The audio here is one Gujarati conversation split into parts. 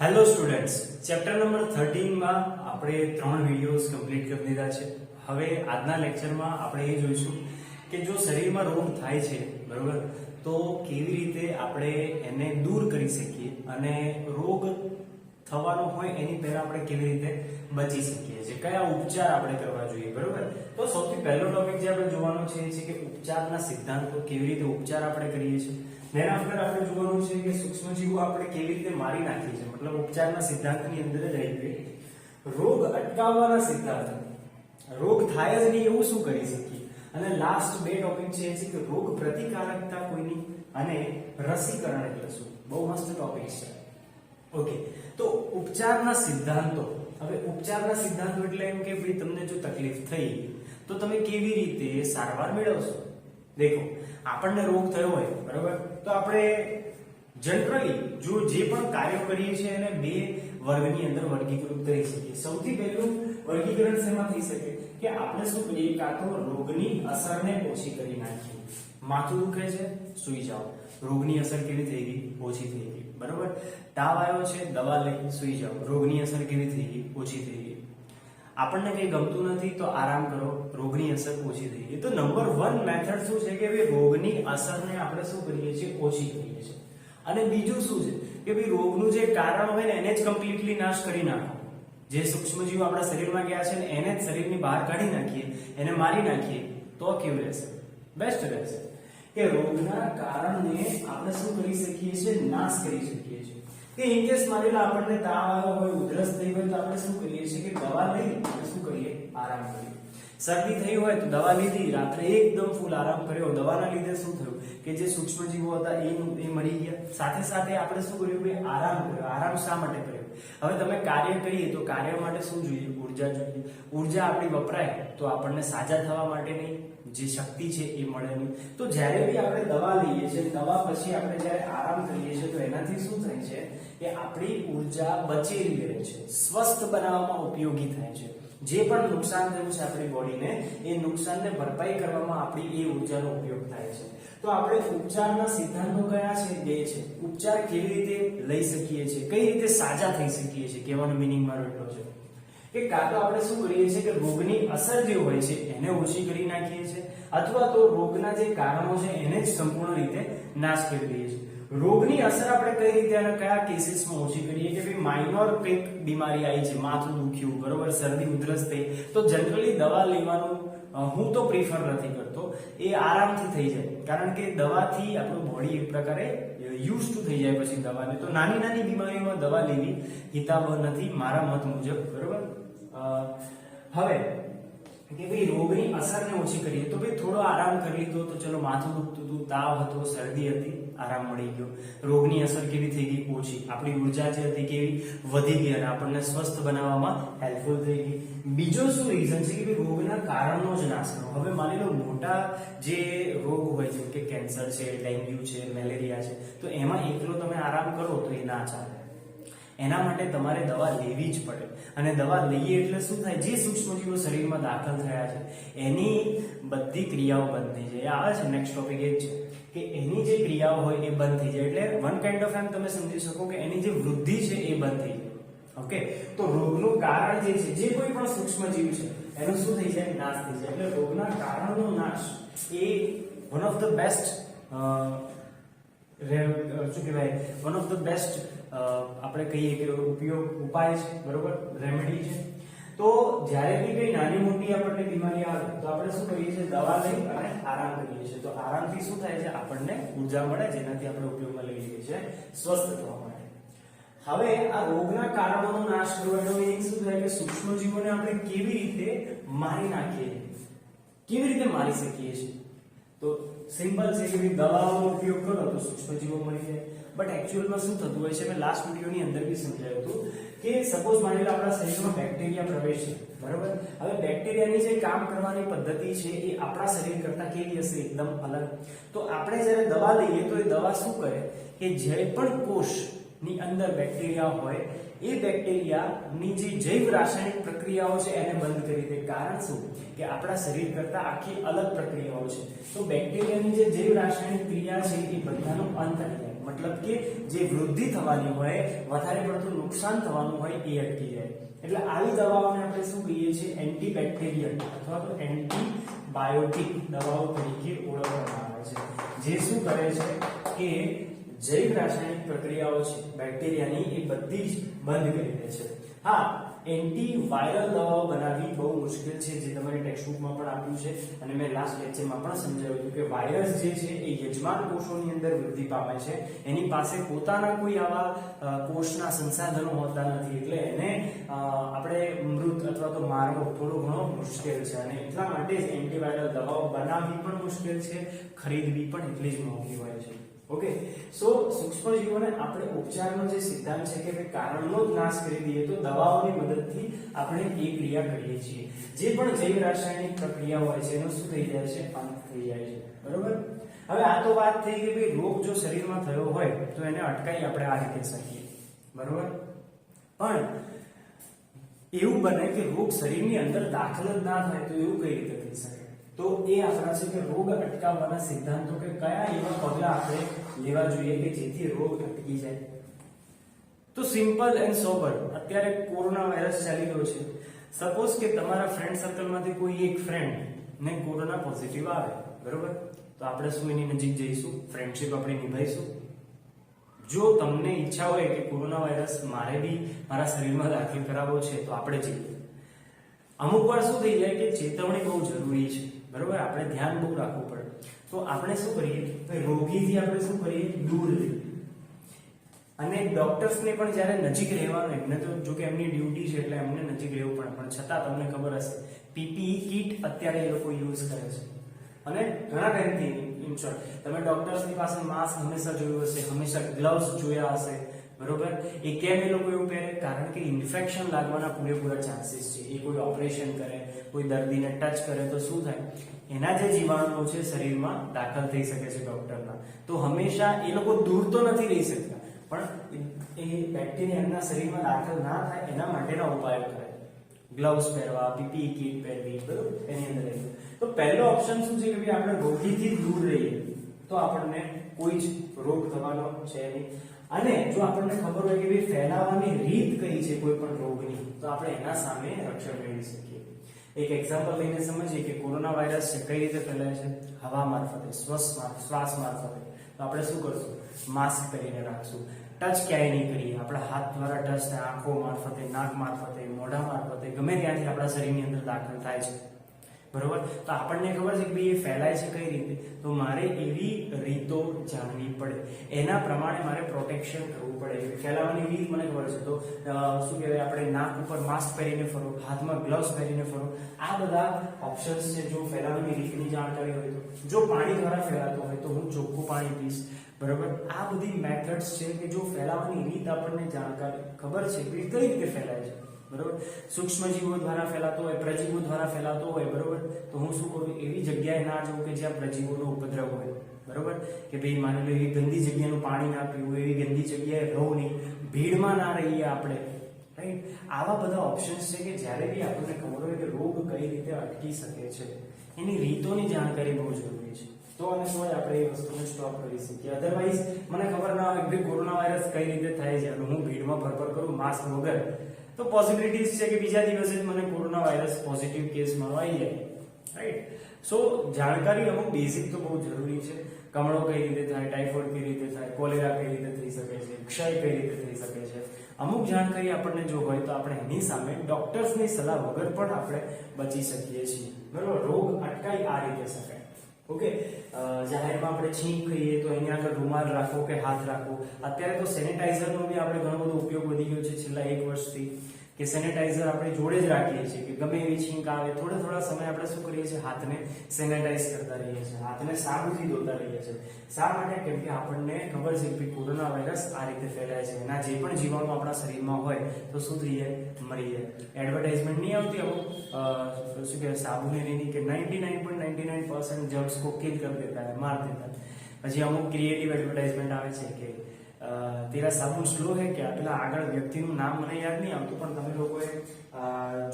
હેલો સ્ટુડન્ટ્સ, ચેપ્ટર નંબર 13 માં આપણે 3 વિડિયોઝ કમ્પ્લીટ કરી દીધા છે. હવે આજના લેક્ચરમાં આપણે એ જોઈશું કે જો શરીરમાં રોગ થાય છે, બરોબર, તો કેવી રીતે આપણે એને દૂર કરી શકીએ અને રોગ થવાનો હોય એની પહેલા આપણે કેવી રીતે બચી શકીએ છીએ, કયા ઉપચાર આપણે કરવા જોઈએ, બરોબર. તો સૌથી પહેલો ટોપિક જે આપણે જોવાનો છે એ છે કે ઉપચારના સિદ્ધાંતો, કેવી રીતે ઉપચાર આપણે કરીએ છીએ. તેના આગળ આપણે જોવાનું છે કે સૂક્ષ્મજીવો આપણે કેવી રીતે મારી નાખીએ છીએ, મતલબ ઉપચારના સિદ્ધાંતની અંદર જ આવી ગઈ. રોગ અટકાવવાના સિદ્ધાંત, રોગ થાય જ નહીં એવું શું કરી શકીએ, અને લાસ્ટ બે ટોપિક છે કે રોગ પ્રતિકારકતા કોઈની અને રસીકરણ એટલે શું. બહુ મસ્ત ટોપિક છે. ઓકે, તો ઉપચારના સિદ્ધાંતો. હવે ઉપચારના સિદ્ધાંતો એટલે એમ કે ભાઈ તમને જો તકલીફ થઈ તો તમે કેવી રીતે સારવાર મેળવશો. દેખો, આપણને રોગ થયો હોય, બરાબર, તો આપણે જનરલી જો જે પણ કાર્યો કરીએ છીએ એને બે વર્ગની અંદર વર્ગીકૃત કરી શકીએ. સૌથી પહેલું વર્ગીકરણ શેમાં થઈ શકે કે આપણે શું કરીએ, કાં તો રોગની અસરને ઓછી કરી નાખીએ. માથું દુખે છે, સૂઈ જાઓ, રોગની અસર કેવી થઈ ગઈ, ઓછી થઈ ગઈ, બરાબર. તાવ આવ્યો છે, દવા લઈ સૂઈ જાઓ, રોગની અસર કેવી થઈ ગઈ, ઓછી થઈ ગઈ. આપણને કઈ ગમતું નથી તો આરામ કરો, રોગની અસર ઓછી થઈ ગઈ. તો નંબર 1 મેથડ શું છે કે ભાઈ રોગની અસરને આપણે શું કરીએ છીએ, ઓછી કરીએ છીએ. અને બીજું શું છે કે ભાઈ રોગનું જે કારણ હોય ને એને જ કમ્પ્લીટલી નાશ કરી નાખો. જે સૂક્ષ્મજીવો આપણા શરીરમાં ગયા છે ને એને જ શરીરની બહાર કાઢી નાખીએ, એને મારી નાખીએ, તો કેવું રહેશે, બેસ્ટ રહેશે. કે રોગના કારણને આપણે શું કરી શકીએ છીએ, નાશ કરી શકીએ છીએ. કે ઇન કેસ માની લો આપણને તાવ આવ્યો હોય, ઉધરસ થઈ હોય, તો આપણે શું કરીએ છીએ કે દવા લઈ અને શું કરીએ, આરામ કરીએ. શરદી થઈ હોય તો દવા લીધી, રાત્રે એકદમ ફૂલ આરામ કર્યો, દવાના લીધે શું થયું કે જે સૂક્ષ્મજીવો હતા એ મરી ગયા. સાથે સાથે આપણે શું કર્યું કે આરામ કર્યો. આરામ શા માટે કર્યો? હવે તમે કાર્ય કરીએ તો કાર્ય માટે શું જોઈએ, ઉર્જા જોઈએ. ઉર્જા આપણી વપરાય તો આપણને સાજા થવા માટેની જે શક્તિ છે એ મળે નહીં. તો જ્યારે બી આપણે દવા લઈએ છીએ, દવા પછી આપણે જ્યારે આરામ કરીએ છીએ તો એનાથી શું થાય છે કે આપણી ઉર્જા બચેલી રહે છે, સ્વસ્થ બનાવવામાં ઉપયોગી થાય છે. જે પણ નુકસાન થયું છે આપણી બોડીને, એ નુકસાનને ભરપાઈ કરવામાં આપણી એ ઉર્જાનો ઉપયોગ થાય છે. તો આપણે ઉપચારના સિદ્ધાંતો કયા છે, બે છે. ઉપચાર કેવી રીતે લઈ શકીએ છીએ, કઈ રીતે સાજા થઈ શકીએ છીએ, કહેવાનો મિનિંગ મારો એટલો છે કે કાં તો આપણે શું કરીએ છીએ કે રોગની અસર જે હોય છે એને ઓછી કરી નાખીએ છીએ, અથવા તો રોગના જે કારણો છે એને જ સંપૂર્ણ રીતે નાશ કરી દઈએ છીએ. રોગની અસર આપણે કઈ રીતે અને કયા કેસીસમાં ઓછી કરીએ કે ભાઈ માઇનોર કંઈક બીમારી આવી છે, માથું દુખ્યું, બરોબર, શરદી ઉધરસ થઈ, તો જનરલી દવા લેવાનું હું તો પ્રિફર નથી કરતો. એ આરામથી થઈ જાય, કારણ કે દવાથી આપણું બોડી એક પ્રકારે યુઝ ટુ થઈ જાય પછી દવાને. તો નાની નાની બીમારીઓમાં દવા લેવી હિતાવહ નથી મારા મત મુજબ, બરોબર. હવે કે ભાઈ રોગની અસરને ઓછી કરીએ તો ભાઈ થોડો આરામ કરી લીધો તો ચલો, માથું દુખતું હતું, તાવ હતો, શરદી હતી, આરામ મળી ગયો, રોગની અસર કેવી થઈ ગઈ, ઓછી. આપણી ઉર્જા જે હતી કેવી વધી ગઈ અને આપણને સ્વસ્થ બનાવવામાં હેલ્પફુલ થઈ ગઈ. બીજો શું રીઝન છે કે રોગના કારણનો જ નાશ કરો. હવે માની લો મોટા જે રોગ હોય છે કે કેન્સર છે, ડેન્ગ્યુ છે, મેલેરિયા છે, તો એમાં એકલો તમે આરામ કરો તો એ ના ચાલે. એના માટે તમારે દવા લેવી જ પડે. અને દવા લઈએ એટલે શું થાય, જે સૂક્ષ્મજીવો શરીરમાં દાખલ થયા છે એની બધી ક્રિયાઓ બંધ થઈ જાય. આવે છે નેક્સ્ટ ટોપિક એ જ છે કે એની જે ક્રિયાઓ હોય એ બંધ થઈ જાય. એટલે વન કાઇન્ડ ઓફ એમ તમે સમજી શકો કે એની જે વૃદ્ધિ છે એ બંધ થઈ જાય. ઓકે, તો રોગનું કારણ જે છે, જે કોઈ પણ સૂક્ષ્મજીવ છે એનો શું થઈ જાય, નાશ થઈ જાય. એટલે રોગના કારણનો નાશ એ વન ઓફ ધ બેસ્ટ શું કહેવાય, વન ઓફ ધ બેસ્ટ આપણે કહીએ કે ઉપાય છે, બરોબર, રેમેડી છે. તો જ્યારે બી કઈ નાની મોટી આપણને બીમારી આવે તો આપણે શું કરીએ છીએ, દવા લઈ અને આરામ કરીએ છીએ. તો આરામથી શું થાય છે, આપણને ઉર્જા મળે, જેનાથી આપણે ઉપયોગમાં લઈ લઈએ છીએ સ્વસ્થ થવા માટે. હવે આ રોગના કારણોનો નાશ કરવાનો મિનિંગ શું થાય કે સૂક્ષ્મજીવોને આપણે કેવી રીતે મારી નાખીએ, કેવી રીતે મારી શકીએ છીએ. તો સિમ્પલ છે કે દવાઓનો ઉપયોગ કરો તો સૂક્ષ્મજીવો મરી જાય. બટ એકચ્યુઅલમાં શું થતું હોય છે, મેં લાસ્ટ વિડિયોની અંદર બી સમજાવ્યું હતું કે સપોઝ માની લો આપણા શરીરમાં બેક્ટેરિયા પ્રવેશ છે, બરાબર. હવે બેક્ટેરિયાની જે કામ કરવાની પદ્ધતિ છે એ આપણા શરીર કરતા કેવી હશે, એકદમ અલગ. તો આપણે જ્યારે દવા લઈએ તો એ દવા શું કરે કે જે પણ કોષની અંદર બેક્ટેરિયા હોય એ બેક્ટેરિયાની જે જૈવ રાસાયણિક પ્રક્રિયાઓ છે એને બંધ કરી દે. કારણ શું કે આપણા શરીર કરતા આખી અલગ પ્રક્રિયાઓ છે. તો બેક્ટેરિયાની જે જૈવ રાસાયણિક ક્રિયા છે એ બધાનો અંત આવી જાય. મતલબ કે જે વૃદ્ધિ થવાની હોય, વધારે પડતું નુકસાન થવાનું હોય એ અટકી જાય. એટલે આવી દવાઓને આપણે શું કહીએ છીએ? એન્ટીબેક્ટેરિયલ અથવા તો એન્ટીબાયોટિક દવાઓ તરીકે ઓળખવામાં આવે છે, જે શું કરે છે કે જૈવ રાસાયણિક પ્રક્રિયાઓ છે બેક્ટેરિયાની એ બધી જ બંધ કરી દે છે. હા, એન્ટીવાયરલ દવાઓ બનાવવી બહુ મુશ્કેલ છે, જે તમારી ટેક્સ્ટબુકમાં પણ આપ્યું છે અને મેં લાસ્ટ લેક્ચરમાં પણ સમજાવ્યું હતું કે વાયરસ જે છે એ યજમાન કોષોની અંદર વૃદ્ધિ પામે છે, એની પાસે પોતાના કોઈ આવા કોષના સંસાધનો હોતા નથી, એટલે એને આપણે મૃત અથવા તો મારવો થોડો ઘણો મુશ્કેલ છે અને એટલા માટે જ એન્ટીવાયરલ દવાઓ બનાવવી પણ મુશ્કેલ છે, ખરીદવી પણ એટલી જ મોંઘી હોય છે. ઓકે, સો સૂક્ષ્મજીવોને આપણે ઉપચારનો જે સિદ્ધાંત છે કે ભાઈ કારણનો જ નાશ કરી દઈએ તો દવાઓની મદદથી આપણે એ ક્રિયા કરીએ છીએ. જે પણ જૈવ રાસાયણિક પ્રક્રિયા હોય છે એનો શું થઈ જાય છે? અંત થઈ જાય છે. બરોબર? હવે આ તો વાત થઈ કે ભાઈ રોગ જો શરીરમાં થયો હોય તો એને અટકાવી આપણે આ રીતે શકીએ. બરોબર? પણ એવું બને કે રોગ શરીરની અંદર દાખલ જ ના થાય તો એવું કઈ રીતે થઈ શકે? તો એ આપણા છે કે રોગ અટકાવવાના સિદ્ધાંતો કે કયા એવા પગલા આપણે લેવા જોઈએ કે જેથી રોગ અટકી જાય. તો સિમ્પલ એન્ડ સોબર, અત્યારે કોરોના વાયરસ ચાલી રહ્યો છે. સપોઝ કે તમારા ફ્રેન્ડ સર્કલમાંથી કોઈ એક ફ્રેન્ડ ને કોરોના પોઝિટિવ આવે, બરોબર? તો આપણે શું એની નજીક જઈશું? ફ્રેન્ડશિપ આપણે નિભાઈશું? જો તમને ઈચ્છા હોય કે કોરોના વાયરસ મારે બી મારા શરીરમાં દાખલ કરાવવો છે તો આપણે જઈએ. અમુક વાર શું થઈ જાય કે ચેતવણી બહુ જરૂરી છે, બરોબર? આપણે ધ્યાન બહુ રાખવું પડે. તો આપણે શું કરીએ? તો રોગીથી આપણે શું કરીએ? દૂર રહીએ. અને ડોક્ટર્સને પણ જ્યારે નજીક રહેવાનું, એમને તો જો કે એમની ડ્યુટી છે એટલે એમને નજીક રહેવું પડે, પણ છતાં તમને ખબર હશે પીપીઈ કીટ અત્યારે એ લોકો યુઝ કરે છે અને ઘણા ટાઈમથી ઇન શોર્ટ તમે ડોક્ટર્સની પાસે માસ્ક હંમેશા જોયું હશે, હંમેશા ગ્લવ્સ જોયા હશે, બરોબર? એ કેમ એ લોકો એવું પહેરે? કારણ કે ઇન્ફેક્શન લાગવાના પૂરેપૂરા ચાન્સીસ છે. એ કોઈ ઓપરેશન કરે, કોઈ દર્દીને ટચ કરે તો શું થાય? એના જે જીવાણુઓ છે શરીરમાં દાખલ થઈ શકે છે ડોક્ટરના. તો હંમેશા એ લોકો દૂર તો નથી રહી શકતા, પણ એ બેક્ટેરિયા એમના શરીરમાં દાખલ ના થાય એના માટેના ઉપાયો કરે. ગ્લવ્સ પહેરવા, પીપીઈ કીટ પહેરવી, બરોબર? એની અંદર રહેવું. તો પહેલો ઓપ્શન શું છે કે આપણે રોગીથી દૂર રહીએ તો આપણને કોઈ જ રોગ થવાનો છે નહીં. અને જો આપણને ખબર હોય કે ભાઈ ફેલાવાની રીત કઈ છે કોઈ પણ રોગની, તો આપણે એના સામે રક્ષણ મેળવી શકીએ. એક એક્ઝામ્પલ લઈને સમજીએ કે કોરોના વાયરસ છે કઈ રીતે ફેલાય છે? હવા મારફતે, શ્વાસ મારફતે. તો આપણે શું કરશું? માસ્ક પહેરીને રાખશું. ટચ ક્યાંય નહીં કરીએ. આપણા હાથ દ્વારા ટચ થાય, આંખો મારફતે, નાક મારફતે, મોઢા મારફતે, ગમે ત્યાંથી આપણા શરીરની અંદર દાખલ થાય છે, બરોબર? તો આપણને ખબર છે કે ભાઈ એ ફેલાય છે કઈ રીતે, તો મારે એવી રીતો જાણવી પડે, એના પ્રમાણે મારે પ્રોટેક્શન કરવું પડે. ફેલાવાની રીત મને ખબર છે તો શું કહેવાય, આપણે નાક ઉપર માસ્ક પહેરીને ફરો, હાથમાં ગ્લવ્સ પહેરીને ફરો. આ બધા ઓપ્શન્સ છે. જો ફેલાવાની રીતની જાણકારી હોય તો, જો પાણી દ્વારા ફેલાતો હોય તો હું ચોખ્ખું પાણી પીશ, બરોબર? આ બધી મેથડ્સ છે કે જો ફેલાવાની રીત આપણને જાણકારી ખબર છે કે કઈ રીતે ફેલાય છે, બરોબર? સૂક્ષ્મજીવો દ્વારા ફેલાતો હોય, પ્રજીવો દ્વારા ફેલાતો હોય, બરોબર? તો હું શું કરું? એવી જગ્યાએ ના જઉં કે જ્યાં પ્રજીવોનો ઉપદ્રવ હોય, બરોબર? કે ભાઈ માની લો એવી ગંદી જગ્યાનું પાણી ના પીવું, એવી ગંદી જગ્યાએ રહું નહીં, ભીડમાં ના રહીએ આપણે, રાઈટ? આવા બધા ઓપ્શન્સ છે કે જ્યારે બી આપણને ખબર હોય કે રોગ કઈ રીતે અટકી શકે છે, એની રીતોની જાણકારી બહુ જરૂરી છે. તો અને તો જ આપણે એ વસ્તુને સ્ટોપ કરી શકીએ. અધરવાઇઝ મને ખબર ના હોય કે કોરોના વાયરસ કઈ રીતે થાય છે અને હું ભીડમાં ફરફર કરું માસ્ક વગર, તો પોસિબિલિટીઝ છે કે બીજા દિવસે જ મને કોરોના વાયરસ પોઝિટિવ કેસ મારો આવી જાય, રાઈટ? સો જાણકારી અમુક બેઝિક તો બહુ જરૂરી છે. કમળો કઈ રીતે થાય, ટાઇફોઇડ કઈ રીતે થાય, કોલેરા કઈ રીતે થઈ શકે છે, ક્ષય કઈ રીતે થઈ શકે છે, અમુક જાણકારી આપણને જો હોય તો આપણે એની સામે ડોક્ટર્સની સલાહ વગર પણ આપણે બચી શકીએ છીએ, બરોબર? રોગ અટકાઈ આ રીતે શકાય. ઓકે, જાહેરમાં આપણે છીંક ખાઈએ તો એની આગળ રૂમાલ રાખો કે હાથ રાખો. અત્યારે તો સેનેટાઈઝરનો બી આપણે ઘણો બધો ઉપયોગ વધી ગયો છે છેલ્લા 1 વર્ષથી, કે સેનેટાઈઝર આપણે જોડે જ રાખીએ છીએ કે ગમે એવી છીંક આવે થોડા સમય આપણે શું કરીએ છીએ? હાથને સેનેટાઈઝ કરતા રહીએ છીએ, હાથને સાબુથી ધોતા રહીએ છીએ. શા માટે? કેમ કે આપણને ખબર છે કે કોરોના વાયરસ આ રીતે ફેલાય છે. એના જે પણ જીવાણુ આપણા શરીરમાં હોય તો શું થઈ જાય? મરી જાય. એડવર્ટાઇઝમેન્ટ નહીં આવતી અમુક શું કહેવાય સાબુની એની કે 99.99% જર્મ્સ को किल कर देता है, मार देता है. પછી અમુક ક્રિએટિવ એડવર્ટાઇઝમેન્ટ આવે છે કે તેરા સાબુન સ્લો હે क्या, પેલા આગળ વ્યક્તિનું નામ મને યાદ નહીં આવતું પણ તમે લોકોએ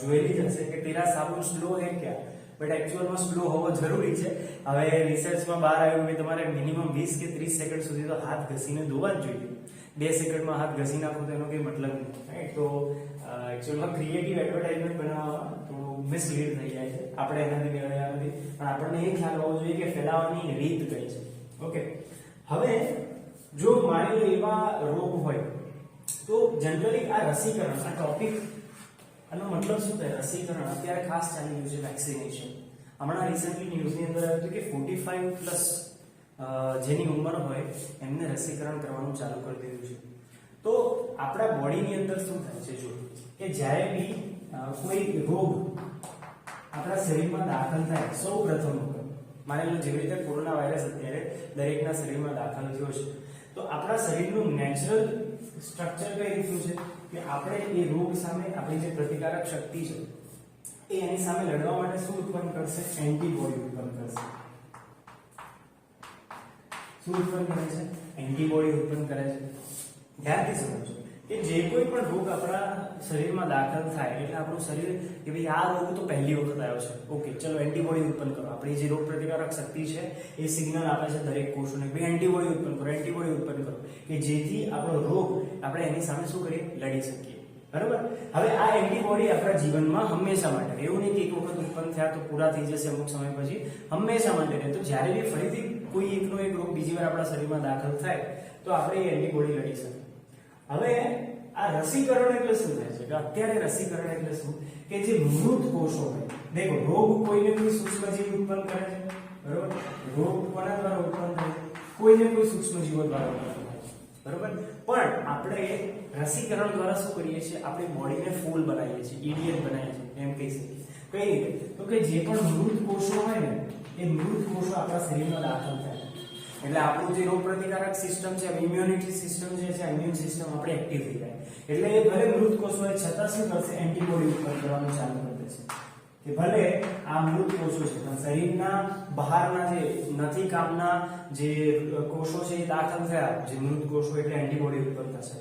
જોયેલી જ હશે કે તેરા સાબુન સ્લો હે क्या, બટ એકચ્યુઅલમાં સ્લો હોવો જરૂરી છે. હવે રિસર્ચમાં બહાર આવ્યું કે તમારે મિનિમમ 20 કે 30 સેકન્ડ સુધી તો હાથ ઘસીને ધોવા જ જોઈએ. 2 સેકન્ડમાં હાથ ઘસી નાખો તો એનો કઈ મતલબ નથી, રાઈટ? તો એકચ્યુઅલમાં ક્રિએટિવ એડવર્ટાઇઝમેન્ટ બનાવવામાં થોડું મિસલીડ થઈ જાય છે. આપણે એનાથી મેળવ્યા નથી, પણ આપણને એ ખ્યાલ હોવો જોઈએ કે ફેલાવવાની રીત કઈ છે. ઓકે, હવે જો માની લો એવા રોગ હોય તો જનરલી આ રસીકરણ, આ ટોપિક, આનો મતલબ શું થાય? રસીકરણ અત્યારે ખાસ ચાલી રહ્યું છે, વેક્સિનેશન. હમણાં રિસેન્ટલી ન્યૂઝની અંદર આવ્યું હતું કે 45 પ્લસ જેની ઉંમર હોય એમને રસીકરણ કરવાનું ચાલુ કરી દીધું છે. તો આપણા બોડીની અંદર શું થાય છે? જો કે જ્યારે બી કોઈ રોગ આપણા શરીરમાં દાખલ થાય, સૌ પ્રથમ માની લો જેવી રીતે કોરોના વાયરસ અત્યારે દરેકના શરીરમાં દાખલ થયો છે, તો આપણા શરીરનું નેચરલ સ્ટ્રક્ચર કઈ રીતનું છે કે આપણે એ રોગ સામે આપણી જે પ્રતિકારક શક્તિ છે એ એની સામે લડવા માટે શું ઉત્પન્ન કરશે? એન્ટીબોડી ઉત્પન્ન કરશે. શું ઉત્પન્ન કરે છે? એન્ટીબોડી ઉત્પન્ન કરે છે. ધ્યાનથી સમજો કે જે કોઈ પણ રોગ આપણા શરીરમાં દાખલ થાય એટલે આપણું શરીર કે ભાઈ આ રોગ તો પહેલી વખત આવ્યો છે, ઓકે ચલો એન્ટીબોડી ઉત્પન્ન કરો. આપણી જે રોગ પ્રતિકારક શક્તિ છે એ સિગ્નલ આપે છે દરેક કોષોને, ભાઈ એન્ટીબોડી ઉત્પન્ન કરો, એન્ટીબોડી ઉત્પન્ન કરો, કે જેથી આપણો રોગ આપણે એની સામે શું કરીએ? લડી શકીએ. બરાબર? હવે આ એન્ટીબોડી આપણા જીવનમાં હંમેશા માટે, એવું નહીં કે એક વખત ઉત્પન્ન થયા તો પૂરા થઈ જશે અમુક સમય પછી, હંમેશા માટે રહે. તો જ્યારે બી ફરીથી કોઈ એકનો એક રોગ બીજી વાર આપણા શરીરમાં દાખલ થાય તો આપણે એ એન્ટીબોડી લડી શકીએ. હવે આ રસીકરણ એટલે શું થાય છે? કે અત્યારે રસીકરણ એટલે શું કે જે મૃત કોષો હોય, દેખો રોગ કોઈને કોઈ સૂક્ષ્મજીવ ઉત્પન્ન કરે છે, બરોબર? રોગ કોના દ્વારા ઉત્પન્ન થાય? કોઈને કોઈ સૂક્ષ્મજીવો દ્વારા ઉત્પન્ન થાય છે, બરોબર? પણ આપણે રસીકરણ દ્વારા શું કરીએ છીએ? આપણી બોડીને ફૂલ બનાવીએ છીએ, ઇડિયટ બનાવીએ છીએ, એમ કહી શકીએ. કઈ રીતે? તો કે જે પણ મૃત કોષો હોય ને એ મૃત કોષો આપણા શરીરમાં દાખલ થાય એટલે આપણું જે રોગ પ્રતિકારક સિસ્ટમ છે, ઇમ્યુનિટી સિસ્ટમ જે છે, ઇમ્યુન સિસ્ટમ આપણે એક્ટિવ થઈ જાય. એટલે એ ભલે મૃત કોષો હોય છતાં શું કરશે? એન્ટીબોડી ઉત્પન્ન કરવાનું ચાલુ કરી દેશે. કે ભલે આ મૃત કોષો છે પણ શરીરના બહારના જે નથી કામના જે કોષો છે એ દાખલ થયા, જે મૃત કોષો એટલે એન્ટીબોડી ઉત્પન્ન થશે.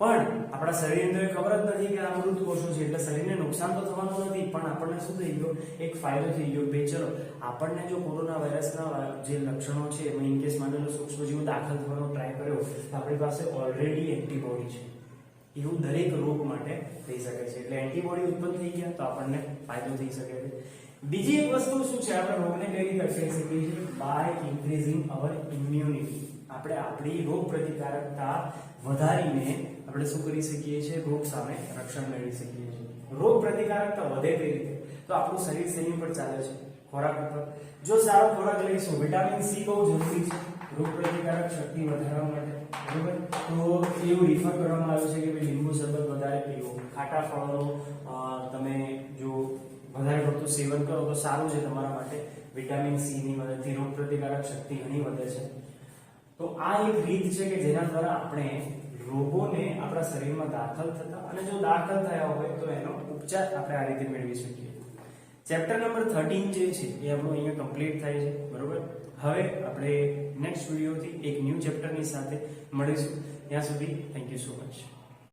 પણ આપણા શરીરને ખબર જ નથી કે આ મૃત કોષો છે એટલે શરીરને નુકસાન તો થવાનું નથી, પણ આપણને શું થઈ ગયો? એક ફાયદો થઈ ગયો. બે ચલો આપણને જો કોરોના વાયરસના જે લક્ષણો છે એમાં ઇનકેસ માનેલો સૂક્ષ્મજીવો દાખલ થવાનો ટ્રાય કર્યો તો આપણી પાસે ઓલરેડી એન્ટીબોડી છે. એવું દરેક રોગ માટે થઈ શકે છે. એટલે એન્ટીબોડી ઉત્પન્ન થઈ ગયા તો આપણને ફાયદો થઈ શકે છે. બીજી એક વસ્તુ શું છે? આપણે રોગને કઈ રીતે અટકાવી શકીએ છીએ? By increasing our immunity. આપણે આપણી રોગ પ્રતિકારકતા વધારીને આપણે શું કરી શકીએ છીએ? રોગ સામે રક્ષણ મેળવી શકીએ છીએ. રોગ પ્રતિકારકતા વધે કઈ રીતે? તો આપણું શરીર શેની પર ચાલે છે? ખોરાક ઉપર. જો સારો ખોરાક લઈશું, વિટામિન સી બહુ જરૂરી છે રોગ પ્રતિકારક શક્તિ વધારવા માટે, બરોબર? તો એવું રિફર કરવામાં આવ્યું છે કે ભાઈ લીંબુ શરબત વધારે પીવો, ખાટા ફળોનો તમે જો વધારે પડતું સેવન કરો તો સારું છે તમારા માટે. વિટામિન સી ની મદદથી રોગ પ્રતિકારક શક્તિ ઘણી વધે છે. તો આ એક રીત છે કે જેના દ્વારા આપણે રોગોને આપણા શરીરમાં દાખલ થતા અને જો દાખલ થયા હોય તો એનો ઉપચાર આપણે આ રીતે મેળવી શકીએ. ચેપ્ટર નંબર 13 જે છે એ આપણું અહીંયા કમ્પ્લીટ થાય છે, બરોબર? હવે આપણે નેક્સ્ટ વિડીયોથી એક ન્યૂ ચેપ્ટરની સાથે મળીશું. ત્યાં સુધી થેન્ક યુ સો મચ.